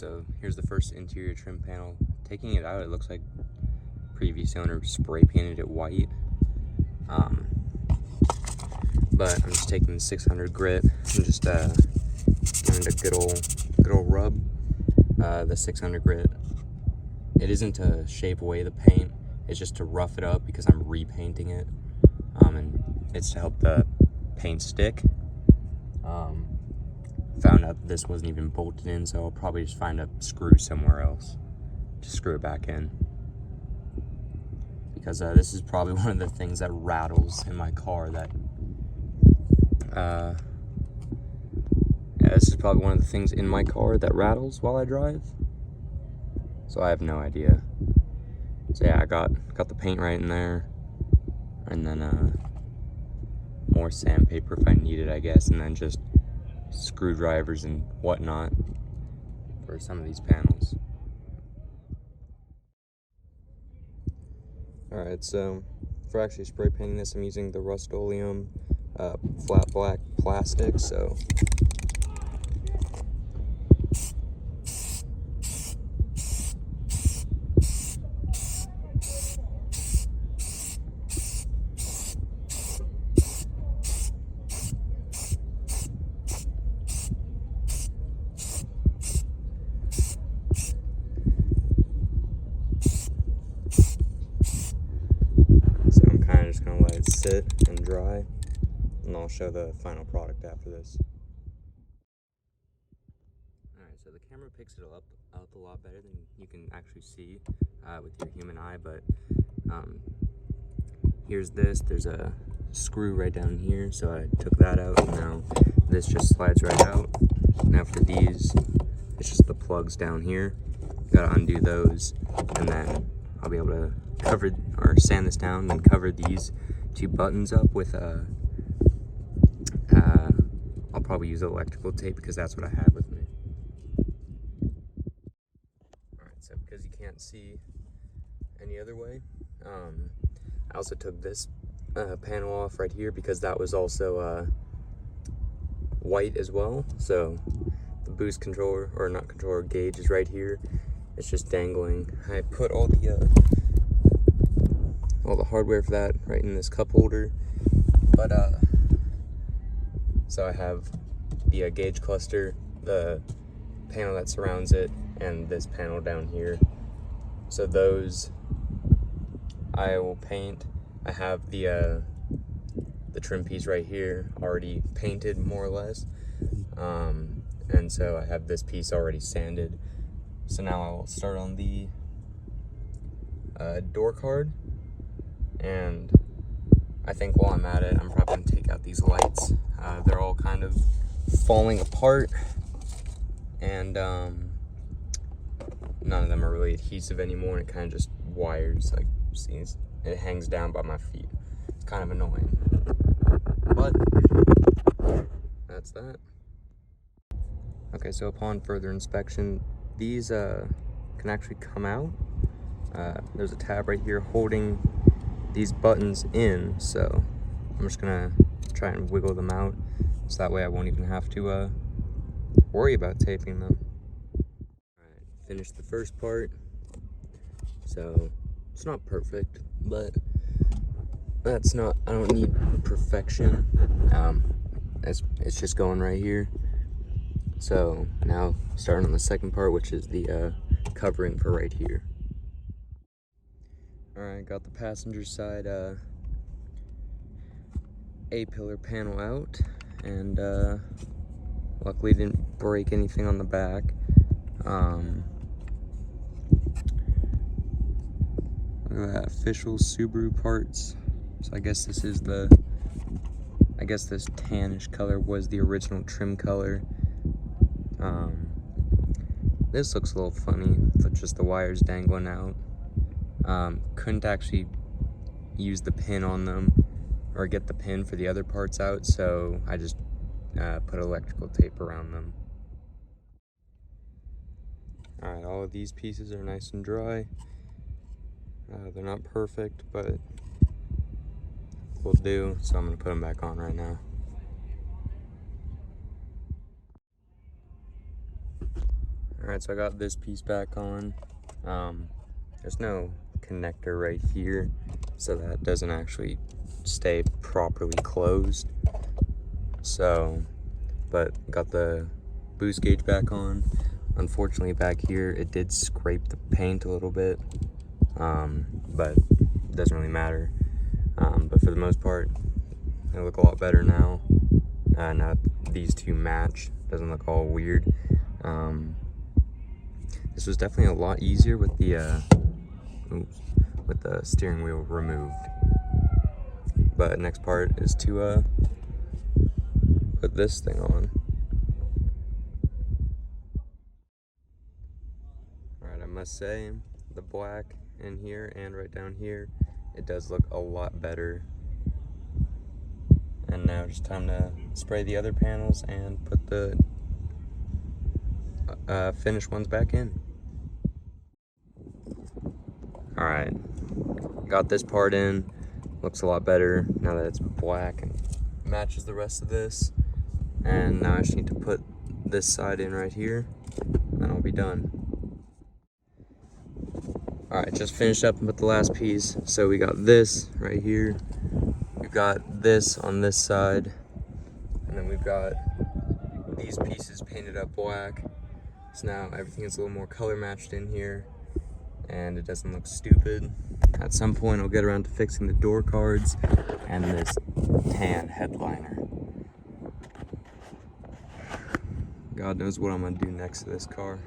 Alright, so here's the first interior trim panel. Taking it out, it looks like previous owner spray painted it white. But I'm just taking the 600 grit and just giving it a good old rub. The 600 grit, it isn't to shave away the paint, it's just to rough it up because I'm repainting it. And it's to help the paint stick. Found out this wasn't even bolted in, so I'll probably just find a screw somewhere else to screw it back in. Because this is probably one of the things that rattles in my car that this is probably one of the things in my car that rattles while I drive. So I have no idea. So yeah, I got the paint right in there, and then more sandpaper if I need it, I guess, and then just screwdrivers and whatnot for some of these panels. Alright, so for actually spray painting this, I'm using the Rust-Oleum flat black plastic, so I'm kind of just going to let it sit and dry, and I'll show the final product after this. Alright, so the camera picks it up a lot better than you can actually see with your human eye, but here's this. There's a screw right down here, so I took that out, and now this just slides right out. Now for these, it's just the plugs down here. Gotta undo those, and then I'll be able to cover or sand this down, then cover these two buttons up with I'll probably use electrical tape because that's what I have with me. Alright, so because you can't see any other way, I also took this panel off right here because that was also white as well. So the boost controller, or not controller, gauge is right here. It's just dangling. I put all the hardware for that right in this cup holder, but so I have the gauge cluster, the panel that surrounds it, and this panel down here. So those I will paint. I have the trim piece right here already painted more or less, and so I have this piece already sanded. So now I will start on the door card, and I think while I'm at it, I'm probably gonna take out these lights. They're all kind of falling apart, and none of them are really adhesive anymore, and it kind of just wires, like, see, it hangs down by my feet. It's kind of annoying, but that's that. Okay, so upon further inspection, these can actually come out. There's a tab right here holding these buttons in, so I'm just gonna try and wiggle them out, so that way I won't even have to worry about taping them. Alright, finished the first part. So it's not perfect, but I don't need perfection. It's just going right here. So now starting on the second part, which is the covering for right here. Alright, got the passenger side A-pillar panel out, and luckily didn't break anything on the back. Look at that, official Subaru parts. So I guess this is this tannish color was the original trim color. This looks a little funny with just the wires dangling out. Couldn't actually use the pin on them or get the pin for the other parts out, so I just put electrical tape around them. Alright, all of these pieces are nice and dry. They're not perfect, but will do, so I'm going to put them back on right now. Alright, so I got this piece back on. There's no connector right here, so that doesn't actually stay properly closed. So, but got the boost gauge back on. Unfortunately, back here it did scrape the paint a little bit, but it doesn't really matter. But for the most part, they look a lot better now. Now these two match, doesn't look all weird. This was definitely a lot easier with the steering wheel removed. But next part is to put this thing on. Alright, I must say, the black in here and right down here, it does look a lot better. And now just time to spray the other panels and put the finished ones back in. Alright, got this part in. Looks a lot better now that it's black and matches the rest of this. And now I just need to put this side in right here, and then I'll be done. Alright, just finished up and put the last piece. So we got this right here. We've got this on this side. And then we've got these pieces painted up black. So now everything is a little more color matched in here, and it doesn't look stupid. At some point I'll get around to fixing the door cards and this tan headliner. God knows what I'm gonna do next to this car.